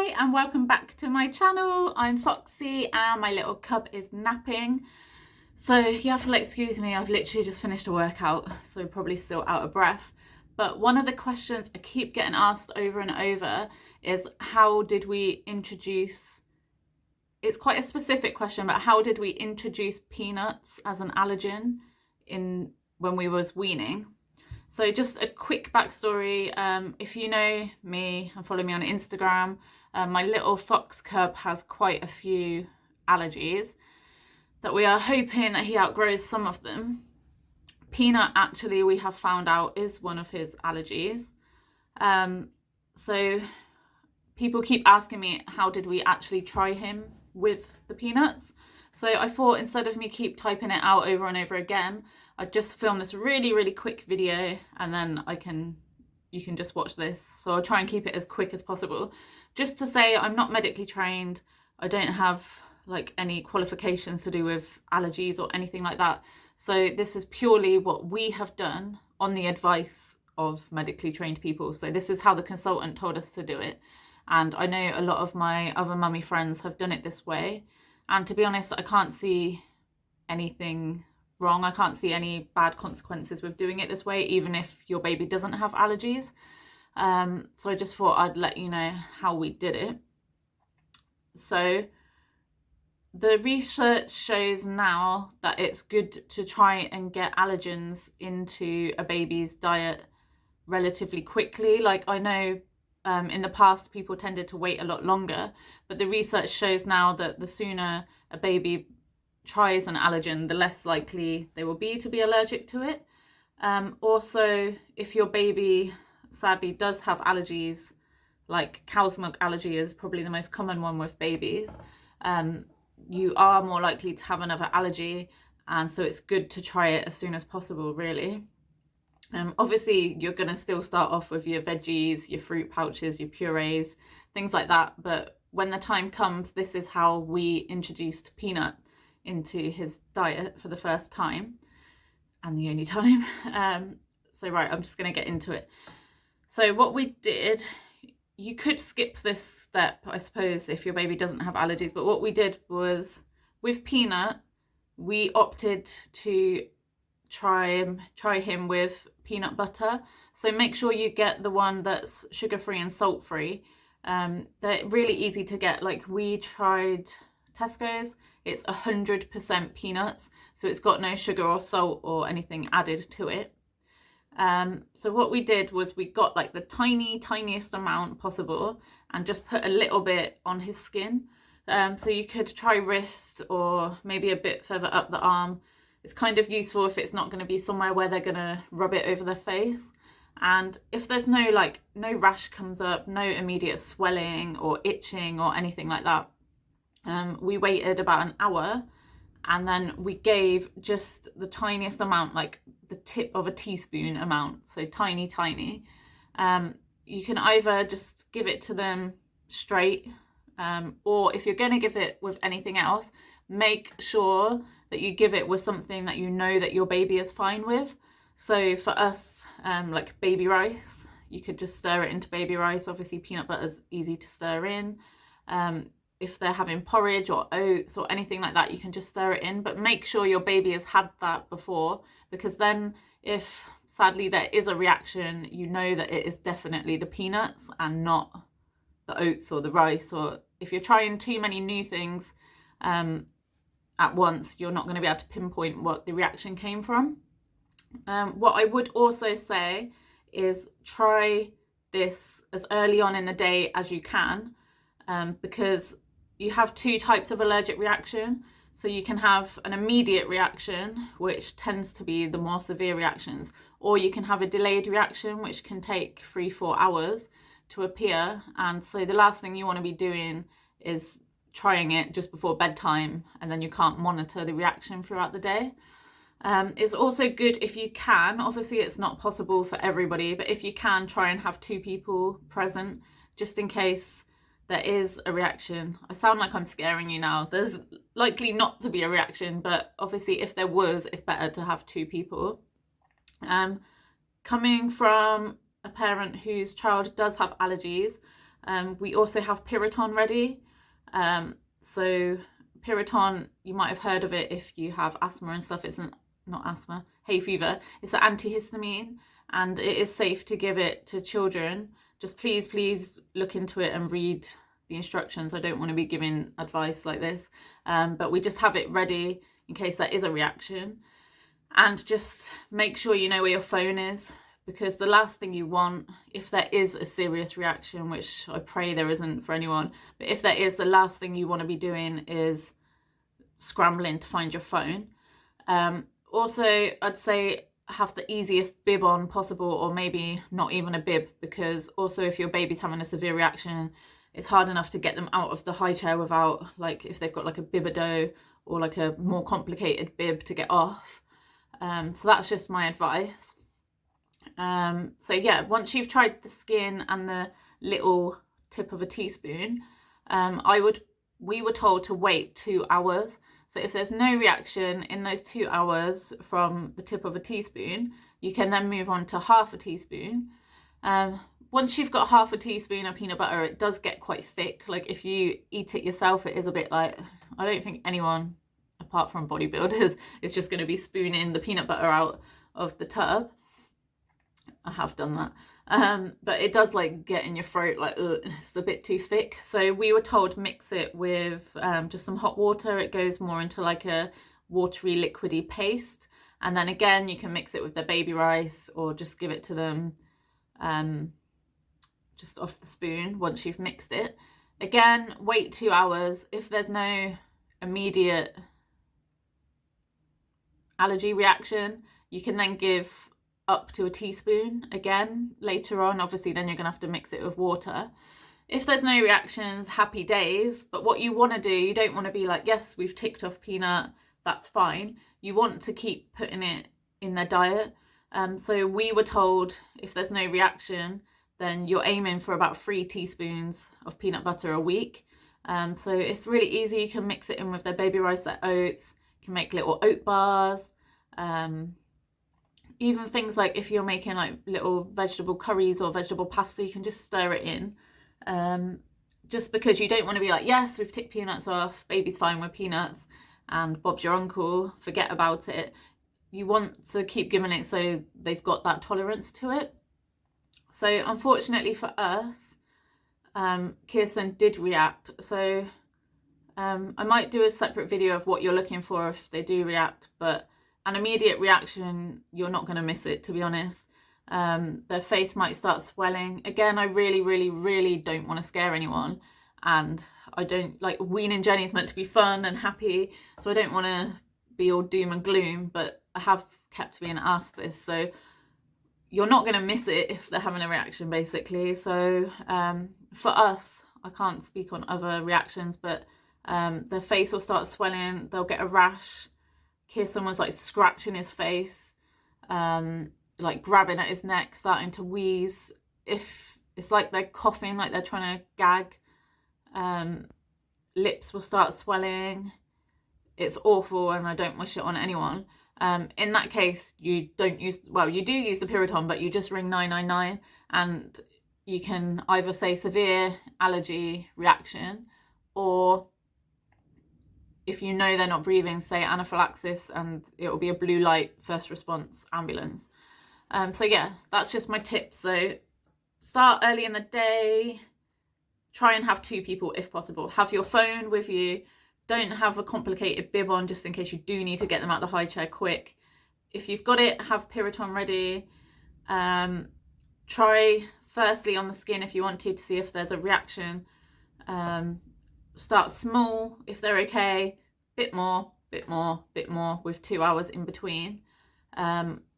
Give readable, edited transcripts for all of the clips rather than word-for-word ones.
Hi and welcome back to my channel. I'm Foxy and my little cub is napping. So you have to excuse me, I've literally just finished a workout, so probably still out of breath. But one of the questions I keep getting asked over and over is how did we introduce, it's quite a specific question, but how did we introduce peanuts as an allergen when we was weaning? So just a quick backstory, if you know me and follow me on Instagram, my little fox cub has quite a few allergies that we are hoping that he outgrows some of them. Peanut, actually, we have found out is one of his allergies. So people keep asking me, how did we actually try him with the peanuts? So I thought instead of me keep typing it out over and over again, I'd just film this really quick video and then you can just watch this. So I'll try and keep it as quick as possible. Just to say, I'm not medically trained. I don't have like any qualifications to do with allergies or anything like that. So this is purely what we have done on the advice of medically trained people. So this is how the consultant told us to do it. And I know a lot of my other mummy friends have done it this way. And to be honest, I can't see anything wrong. I can't see any bad consequences with doing it this way, even if your baby doesn't have allergies. So I just thought I'd let you know how we did it. So the research shows now that it's good to try and get allergens into a baby's diet relatively quickly. Like I know in the past people tended to wait a lot longer, but the research shows now that the sooner a baby tries an allergen, the less likely they will be to be allergic to it. Also, if your baby sadly does have allergies, like cow's milk allergy is probably the most common one with babies, you are more likely to have another allergy, and so it's good to try it as soon as possible, really. Obviously, you're going to still start off with your veggies, your fruit pouches, your purees, things like that. But when the time comes, this is how we introduced peanut into his diet for the first time and the only time. So right, I'm just going to get into it. So what we did, you could skip this step, I suppose, if your baby doesn't have allergies. But what we did was with peanut, we opted to try him with peanut butter. So make sure you get the one that's sugar-free and salt-free. They're really easy to get. Like we tried Tesco's, it's 100% peanuts, so it's got no sugar or salt or anything added to it. So what we did was we got like the tiniest amount possible and just put a little bit on his skin. So you could try wrist or maybe a bit further up the arm. It's kind of useful if it's not going to be somewhere where they're going to rub it over their face. And if there's no rash comes up, no immediate swelling or itching or anything like that, we waited about an hour and then we gave just the tiniest amount, like the tip of a teaspoon amount, so tiny. You can either just give it to them straight, or if you're going to give it with anything else, make sure that you give it with something that you know that your baby is fine with. So for us, like baby rice, you could just stir it into baby rice. Obviously peanut butter is easy to stir in. If they're having porridge or oats or anything like that, you can just stir it in, but make sure your baby has had that before, because then if sadly there is a reaction, you know that it is definitely the peanuts and not the oats or the rice. Or if you're trying too many new things at once, you're not going to be able to pinpoint what the reaction came from. What I would also say is try this as early on in the day as you can, because you have two types of allergic reaction. So you can have an immediate reaction, which tends to be the more severe reactions, or you can have a delayed reaction, which can take 3-4 hours to appear. And so the last thing you want to be doing is trying it just before bedtime, and then you can't monitor the reaction throughout the day. It's also good if you can, obviously it's not possible for everybody, but if you can, try and have 2 people present just in case there is a reaction. I sound like I'm scaring you now. There's likely not to be a reaction, but obviously if there was, it's better to have 2 people. Coming from a parent whose child does have allergies, We also have Piriton ready. So Piriton, you might have heard of it if you have asthma and stuff. It's not asthma, hay fever. It's an antihistamine, and it is safe to give it to children. Just please look into it and read the instructions. I don't want to be giving advice like this, but we just have it ready in case there is a reaction. And just make sure you know where your phone is, because the last thing you want, if there is a serious reaction, which I pray there isn't for anyone, but if there is, the last thing you want to be doing is scrambling to find your phone. Also, I'd say have the easiest bib on possible, or maybe not even a bib, because also if your baby's having a severe reaction, it's hard enough to get them out of the high chair without, like, if they've got like a bibado or like a more complicated bib to get off. So that's just my advice. So yeah, once you've tried the skin and the little tip of a teaspoon, we were told to wait 2 hours. So if there's no reaction in those 2 hours from the tip of a teaspoon, you can then move on to half a teaspoon. Once you've got half a teaspoon of peanut butter, it does get quite thick. Like if you eat it yourself, it is a bit like, I don't think anyone apart from bodybuilders is just going to be spooning the peanut butter out of the tub. I have done that, but it does like get in your throat, like it's a bit too thick. So we were told mix it with just some hot water. It goes more into like a watery liquidy paste, and then again you can mix it with their baby rice or just give it to them just off the spoon once you've mixed it. Again, wait 2 hours. If there's no immediate allergy reaction, you can then give up to a teaspoon again later on. Obviously then you're gonna have to mix it with water. If there's no reactions, happy days. But what you want to do, you don't want to be like, yes, we've ticked off peanut, that's fine. You want to keep putting it in their diet. So we were told if there's no reaction, then you're aiming for about 3 teaspoons of peanut butter a week. So it's really easy. You can mix it in with their baby rice, their oats. You can make little oat bars. Even things like if you're making like little vegetable curries or vegetable pasta, you can just stir it in. Just because you don't want to be like, yes, we've ticked peanuts off, baby's fine with peanuts, and Bob's your uncle, forget about it. You want to keep giving it so they've got that tolerance to it. So unfortunately for us, Kirsten did react. So I might do a separate video of what you're looking for if they do react, but an immediate reaction, you're not going to miss it, to be honest. Their face might start swelling. Again, I really don't want to scare anyone, and I don't like, weaning Jenny's meant to be fun and happy, so I don't want to be all doom and gloom, but I have kept being asked this, so you're not going to miss it if they're having a reaction, basically. So for us, I can't speak on other reactions, but their face will start swelling, they'll get a rash. Kirsten was like scratching his face, like grabbing at his neck, starting to wheeze. If it's like they're coughing, like they're trying to gag, lips will start swelling. It's awful, and I don't wish it on anyone. In that case, you don't use, well, you do use the Piriton, but you just ring 999, and you can either say severe allergy reaction, or if you know they're not breathing, say anaphylaxis, and it will be a blue light first response ambulance. So yeah, that's just my tip. So start early in the day, try and have 2 people if possible. Have your phone with you. Don't have a complicated bib on just in case you do need to get them out of the high chair quick. If you've got it, have Piriton ready. Try firstly on the skin if you want to see if there's a reaction. Start small if they're okay, bit more with 2 hours in between.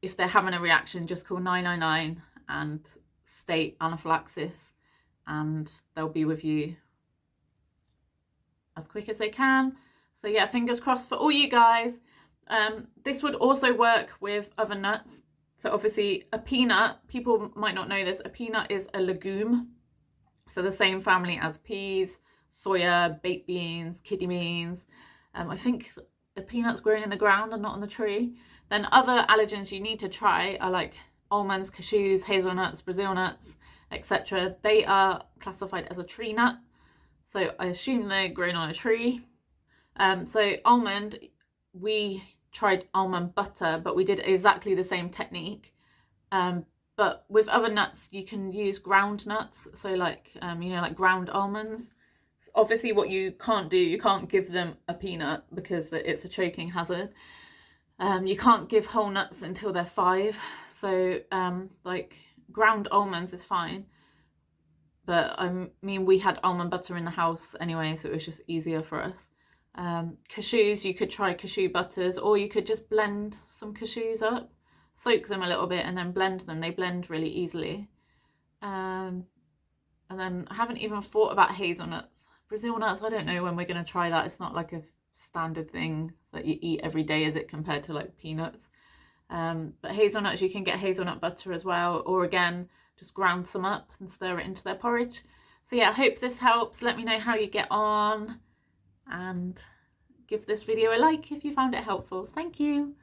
If they're having a reaction, just call 999 and state anaphylaxis, and they'll be with you as quick as they can. So yeah, fingers crossed for all you guys. This would also work with other nuts. So obviously a peanut, people might not know this, a peanut is a legume. So the same family as peas, soya, baked beans, kidney beans. I think the peanuts grown in the ground and not on the tree. Then other allergens you need to try are like almonds, cashews, hazelnuts, Brazil nuts, etc. They are classified as a tree nut, so I assume they're grown on a tree. So almond, we tried almond butter, but we did exactly the same technique. But with other nuts, you can use ground nuts, so like like ground almonds. Obviously, what you can't do, you can't give them a peanut because it's a choking hazard. You can't give whole nuts until they're 5, so like ground almonds is fine. But I mean, we had almond butter in the house anyway, so it was just easier for us. Cashews, you could try cashew butters, or you could just blend some cashews up, soak them a little bit, and then blend them. They blend really easily. And then I haven't even thought about hazelnuts. Brazil nuts, I don't know when we're going to try that. It's not like a standard thing that you eat every day, is it, compared to like peanuts? But hazelnuts, you can get hazelnut butter as well, or again, just ground some up and stir it into their porridge. So yeah, I hope this helps. Let me know how you get on, and give this video a like if you found it helpful. Thank you.